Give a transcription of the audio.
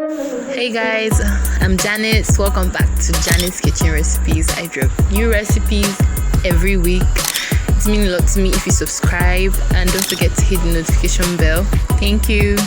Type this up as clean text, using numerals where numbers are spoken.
Hey guys, I'm Janice. Welcome back to Janice's Kitchen Recipes. I drop new recipes every week. It means a lot to me if you subscribe, and don't forget to hit the notification bell. Thank you.